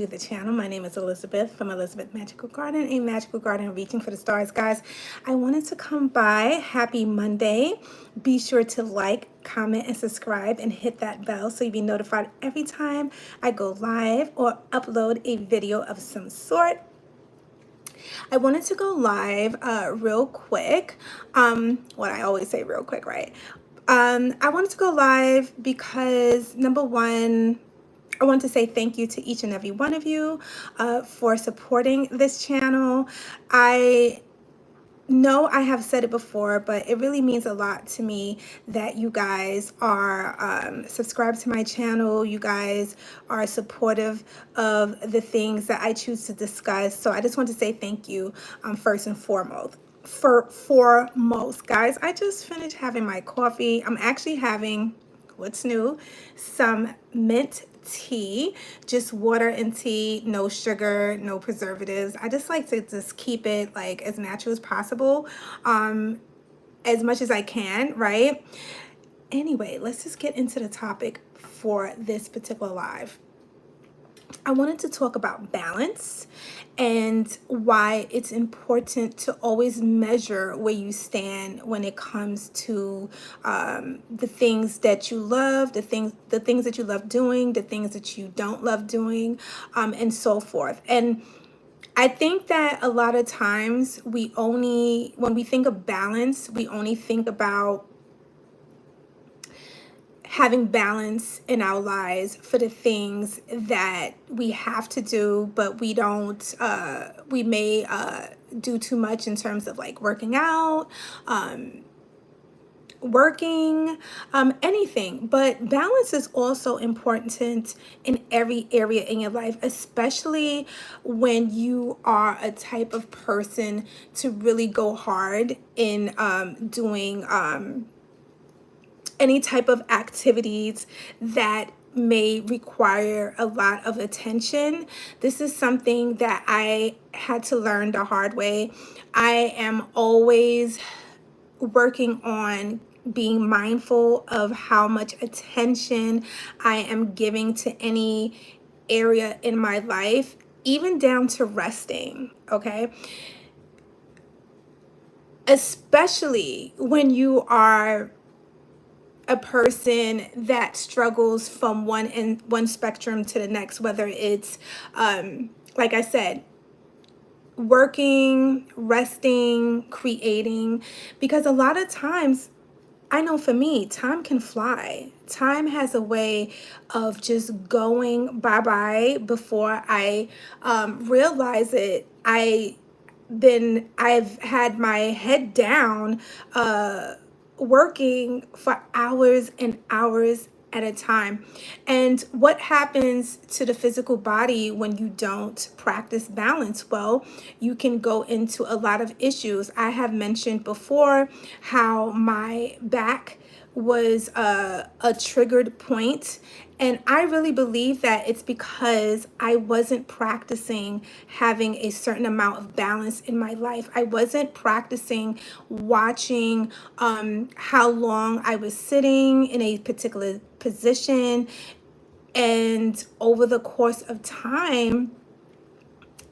to the channel. My name is Elizabeth from Elizabeth Magical Garden, a magical garden reaching for the stars. Guys, I wanted to come by. Happy Monday. Be sure to like, comment, and subscribe and hit that bell so you'll be notified every time I go live or upload a video of some sort. I wanted to go live real quick. What I always say real quick, right? I wanted to go live because number one, I want to say thank you to each and every one of you for supporting this channel. I know I have said it before, but it really means a lot to me that you guys are subscribed to my channel. You guys are supportive of the things that I choose to discuss. So I just want to say thank you first and foremost. Foremost, guys, I just finished having my coffee. I'm actually having, what's new, some mint tea, just water and tea, no sugar, no preservatives. I just like to just keep it like as natural as possible, as much as I can, right? Anyway, let's just get into the topic for this particular live. I wanted to talk about balance and why it's important to always measure where you stand when it comes to the things that you love, the things that you love doing, the things that you don't love doing, and so forth. And I think that a lot of times when we think of balance, we only think about having balance in our lives for the things that we have to do, but we don't, we may do too much in terms of like working out, working, anything. But balance is also important in every area in your life, especially when you are a type of person to really go hard in doing any type of activities that may require a lot of attention. This is something that I had to learn the hard way. I am always working on being mindful of how much attention I am giving to any area in my life, even down to resting, okay? Especially when you are a person that struggles from one spectrum to the next, whether it's like I said, working, resting, creating, because a lot of times, I know for me, time can fly. Time has a way of just going bye-bye before I realize it. I've had my head down working for hours and hours at a time. And what happens to the physical body when you don't practice balance? Well, you can go into a lot of issues. I have mentioned before how my back was a triggered point, and I really believe that it's because I wasn't practicing having a certain amount of balance in my life. I wasn't practicing watching how long I was sitting in a particular position, and over the course of time,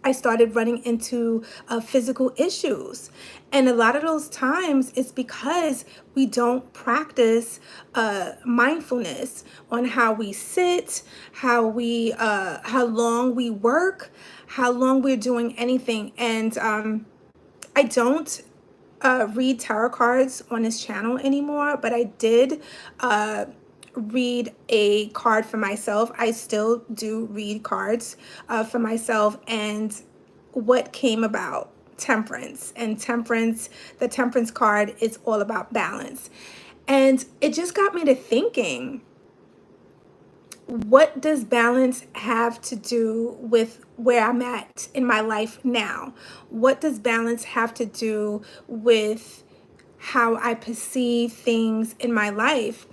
I started running into physical issues. And a lot of those times it's because we don't practice mindfulness on how we sit, how long we work, how long we're doing anything. And I don't read tarot cards on this channel anymore, but I did read a card for myself. I still do read cards for myself, and what came about temperance. And temperance, the temperance card is all about balance. And it just got me to thinking, what does balance have to do with where I'm at in my life now? What does balance have to do with how I perceive things in my life?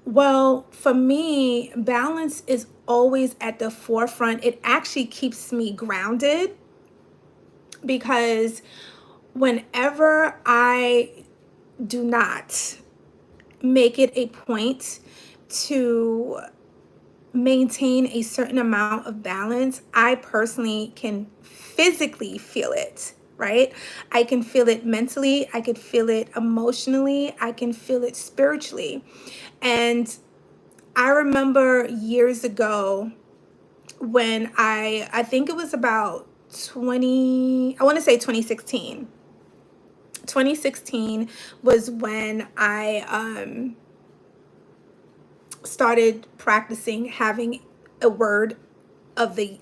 Well, for me, balance is always at the forefront. It actually keeps me grounded, because whenever I do not make it a point to maintain a certain amount of balance, I personally can physically feel it, right? I can feel it mentally, I could feel it emotionally, I can feel it spiritually. And I remember years ago when I think it was about 20, I want to say 2016. 2016 was when I started practicing having a word of the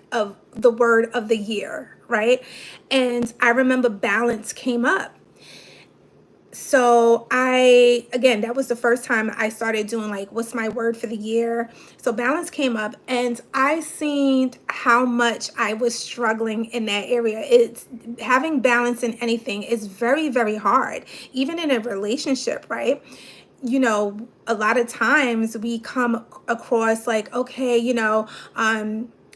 word of the year, right? And I remember balance came up. So again, that was the first time I started doing like, what's my word for the year? So balance came up, and I seen how much I was struggling in that area. It's having balance in anything is very, very hard, even in a relationship, right? A lot of times we come across like, okay,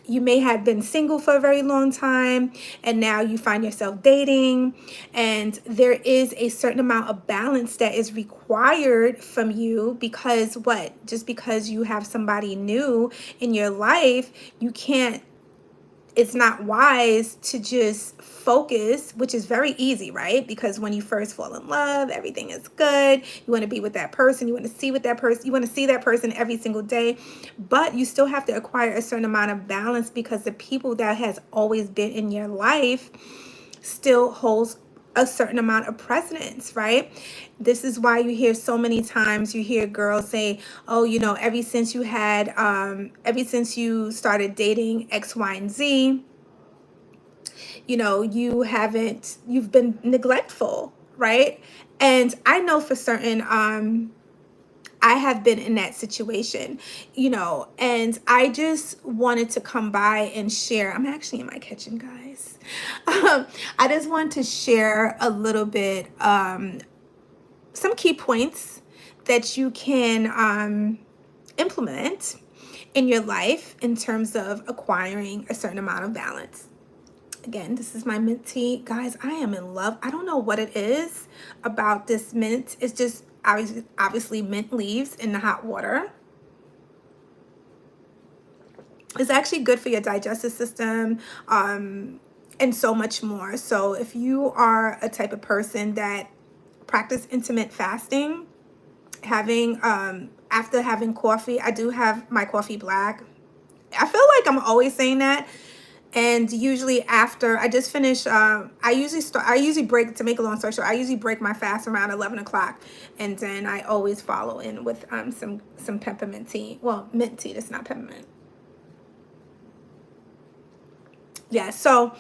you may have been single for a very long time, and now you find yourself dating, and there is a certain amount of balance that is required from you, because just because you have somebody new in your life, you can't it's not wise to just focus, which is very easy, right? Because when you first fall in love, everything is good. You want to be with that person. You want to see with that person. You want to see that person every single day. But you still have to acquire a certain amount of balance, because the people that has always been in your life still holds a certain amount of precedence, right? This is why you hear so many times, you hear girls say, oh, ever since you started dating X, Y, and Z, you've been neglectful, right? And I know for certain, I have been in that situation, and I just wanted to come by and share. I'm actually in my kitchen, guys. I just want to share a little bit, some key points that you can implement in your life in terms of acquiring a certain amount of balance. Again, this is my mint tea. Guys, I am in love. I don't know what it is about this mint. It's just obviously mint leaves in the hot water. It's actually good for your digestive system, and so much more. So if you are a type of person that practice intermittent fasting, after having coffee, I do have my coffee black. I feel like I'm always saying that. And usually after I just finish, I usually break, to make a long story short, I usually break my fast around 11 o'clock. And then I always follow in with some peppermint tea. Well, mint tea, that's not peppermint. Yeah, so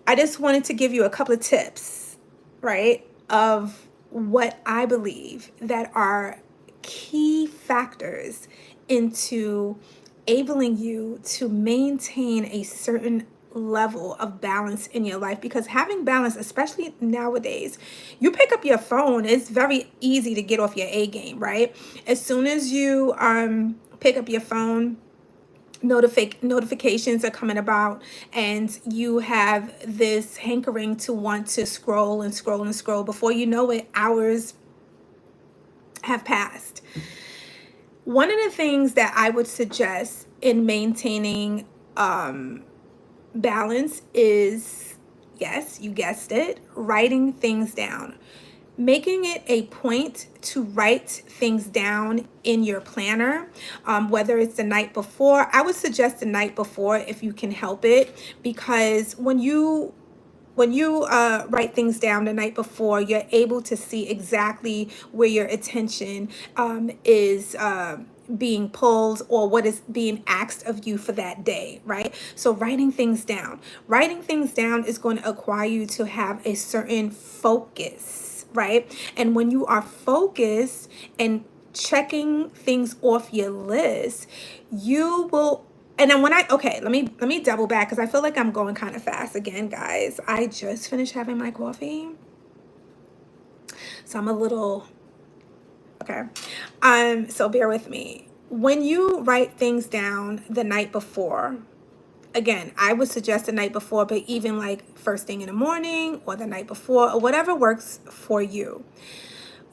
I just wanted to give you a couple of tips, right, of what I believe that are key factors into enabling you to maintain a certain level of balance in your life. Because having balance, especially nowadays, you pick up your phone, it's very easy to get off your A game, right? As soon as you pick up your phone, notifications are coming about, and you have this hankering to want to scroll and scroll and scroll. Before you know it, hours have passed. One of the things that I would suggest in maintaining balance is, yes, you guessed it, writing things down. Making it a point to write things down in your planner, whether it's the night before. I would suggest the night before if you can help it, because when you write things down the night before, you're able to see exactly where your attention is being pulled, or what is being asked of you for that day, right? So writing things down is going to acquire you to have a certain focus, right? And when you are focused and checking things off your list, you will. And then let me double back, because I feel like I'm going kind of fast again, guys. I just finished having my coffee, so I'm a little, okay. So bear with me. When you write things down the night before, again, I would suggest the night before, but even like first thing in the morning or the night before, or whatever works for you,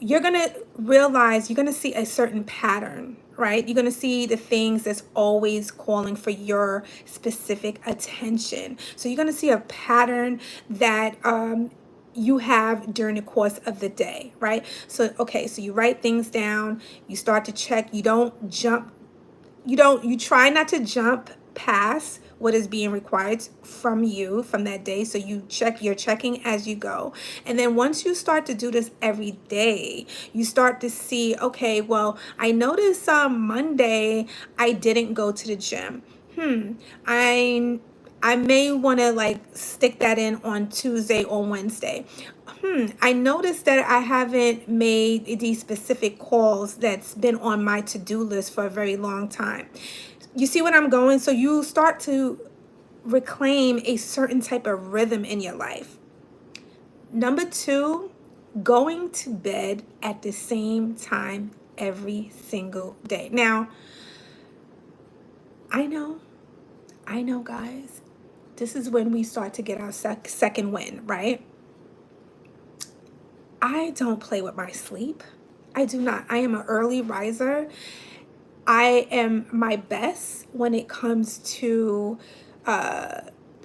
you're going to see a certain pattern, right? You're going to see the things that's always calling for your specific attention. So you're going to see a pattern that you have during the course of the day, right? So, okay, so you write things down, you start to check, you try not to jump past what is being required from you from that day. So you're checking as you go. And then once you start to do this every day, you start to see, okay, well, I noticed Monday I didn't go to the gym. I may want to like stick that in on Tuesday or Wednesday. I noticed that I haven't made these specific calls that's been on my to-do list for a very long time. You see what I'm going? So you start to reclaim a certain type of rhythm in your life. Number two, going to bed at the same time every single day. Now, I know, guys, this is when we start to get our second win, right? I don't play with my sleep. I do not. I am an early riser. I am my best when it comes to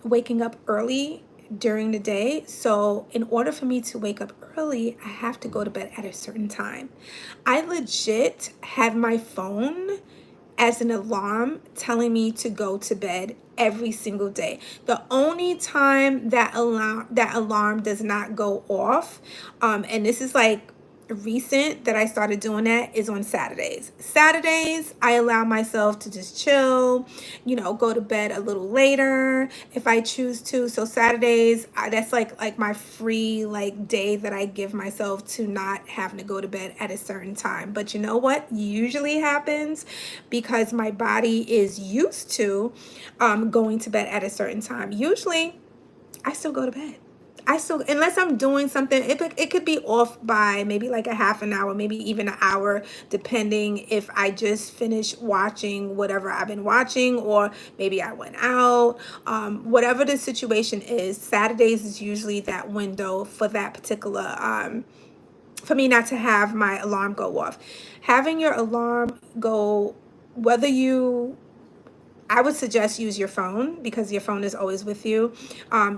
waking up early during the day. So in order for me to wake up early, I have to go to bed at a certain time. I legit have my phone as an alarm telling me to go to bed every single day. The only time that alarm does not go off, and this is like recent that I started doing that, is on Saturdays. Saturdays, I allow myself to just chill, go to bed a little later if I choose to. So Saturdays, that's like my free like day that I give myself to not having to go to bed at a certain time. But you know what usually happens, because my body is used to going to bed at a certain time. Usually, I still go to bed. Unless I'm doing something, it could be off by maybe like a half an hour, maybe even an hour, depending if I just finished watching whatever I've been watching, or maybe I went out. Whatever the situation is, Saturdays is usually that window for that particular, for me not to have my alarm go off. Having your alarm go, whether you I would suggest use your phone, because your phone is always with you,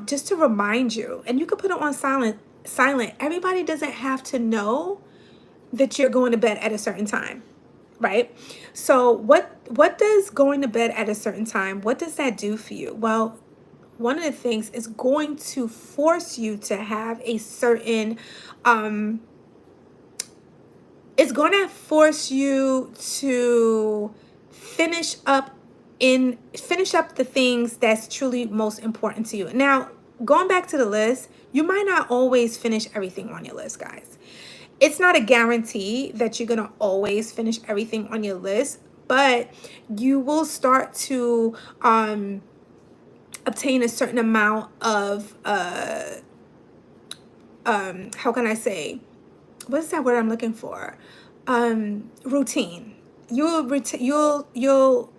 just to remind you. And you can put it on silent. Silent. Everybody doesn't have to know that you're going to bed at a certain time, right? So what does going to bed at a certain time? What does that do for you? Well, one of the things is going to force you to have a certain. It's going to force you to finish up finish up the things that's truly most important to you. Now, going back to the list, you might not always finish everything on your list, guys. It's not a guarantee that you're going to always finish everything on your list, but you will start to obtain a certain amount of how can I say, what's that word I'm looking for? Routine. You'll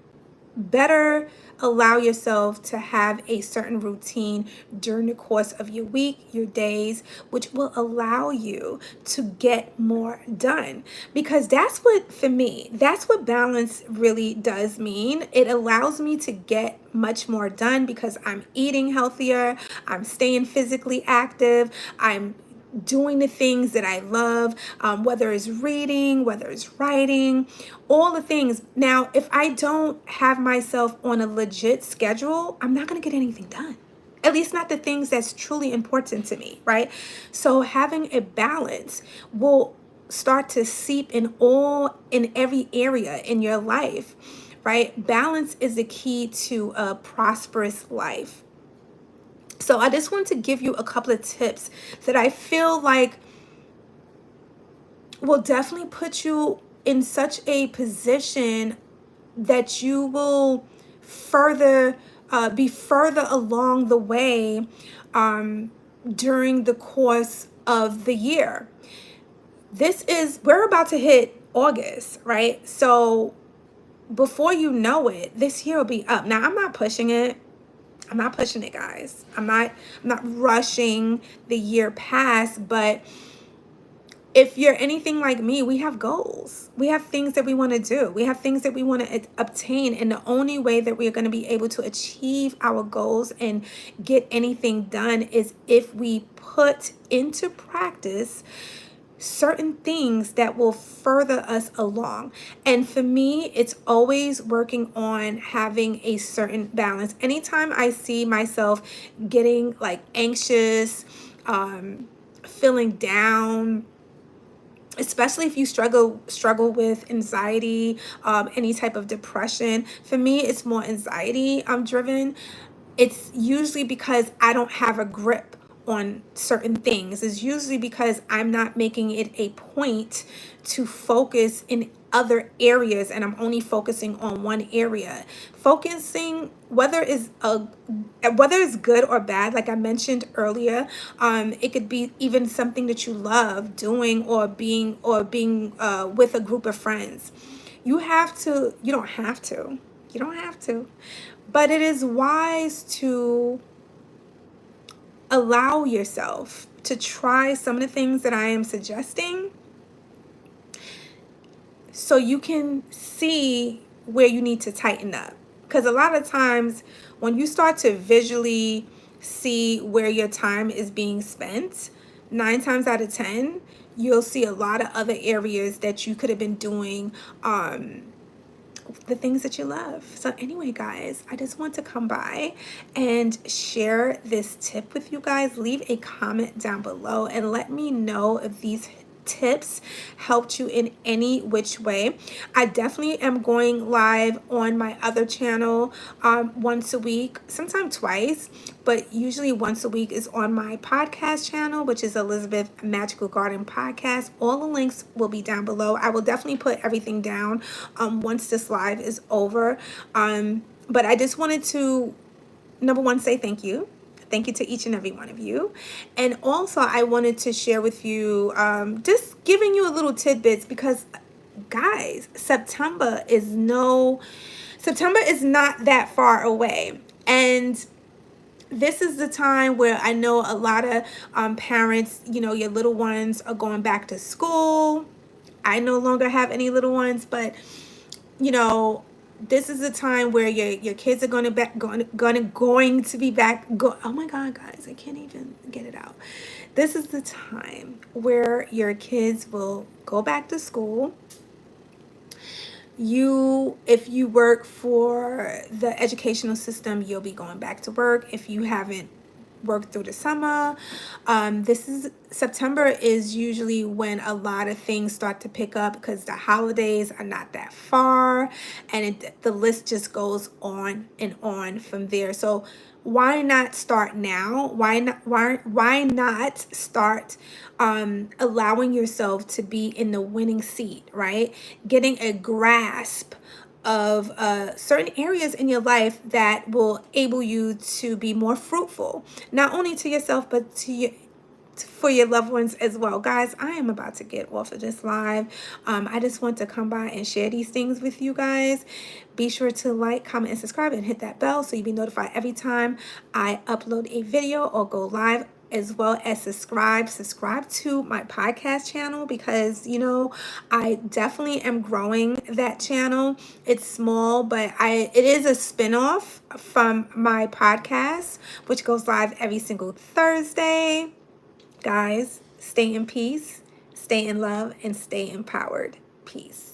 better allow yourself to have a certain routine during the course of your week, your days, which will allow you to get more done. Because for me, that's what balance really does mean. It allows me to get much more done because I'm eating healthier, I'm staying physically active, I'm doing the things that I love, whether it's reading, whether it's writing, all the things. Now, if I don't have myself on a legit schedule, I'm not going to get anything done. At least not the things that's truly important to me, right? So having a balance will start to seep in every area in your life, right? Balance is the key to a prosperous life. So I just want to give you a couple of tips that I feel like will definitely put you in such a position that you will be further along the way during the course of the year. We're about to hit August, right? So before you know it, this year will be up. Now, I'm not pushing it. Guys. I'm not rushing the year past, but if you're anything like me, we have goals. We have things that we want to do. We have things that we want to obtain. And the only way that we are going to be able to achieve our goals and get anything done is if we put into practice certain things that will further us along. And for me, it's always working on having a certain balance. Anytime I see myself getting like anxious, feeling down, especially if you struggle with anxiety, any type of depression. For me, it's more anxiety driven. It's usually because I don't have a grip on certain things. It's usually because I'm not making it a point to focus in other areas, and I'm only focusing on one area. Focusing, whether it's good or bad, like I mentioned earlier, it could be even something that you love doing, or being with a group of friends. You don't have to, but it is wise to allow yourself to try some of the things that I am suggesting, so you can see where you need to tighten up. Because a lot of times when you start to visually see where your time is being spent, 9 times out of 10, you'll see a lot of other areas that you could have been doing the things that you love. So anyway, guys, I just want to come by and share this tip with you guys. Leave a comment down below and let me know if these tips helped you in any which way. I definitely am going live on my other channel once a week, sometimes twice, but usually once a week is on my podcast channel, which is Elizabeth Magical Garden Podcast. All the links will be down below. I will definitely put everything down once this live is over. But I just wanted to, number one, say thank you. Thank you to each and every one of you. And also, I wanted to share with you, just giving you a little tidbits, because, guys, September is not that far away. And this is the time where I know a lot of parents, your little ones are going back to school. I no longer have any little ones, but this is the time where your kids are going to be back. Oh my God, guys, I can't even get it out. This is the time where your kids will go back to school. If you work for the educational system, you'll be going back to work. If you haven't worked through the summer, September is usually when a lot of things start to pick up, because the holidays are not that far, and the list just goes on and on from there. So why not start now? Why not start allowing yourself to be in the winning seat, right? Getting a grasp of certain areas in your life that will enable you to be more fruitful, not only to yourself, but for your loved ones as well. Guys, I am about to get off of this live. I just want to come by and share these things with you guys. Be sure to like, comment, and subscribe, and hit that bell so you'll be notified every time I upload a video or go live, as well as subscribe to my podcast channel, because I definitely am growing that channel. It's small, but it is a spinoff from my podcast, which goes live every single Thursday. Guys, stay in peace, stay in love, and stay empowered. Peace.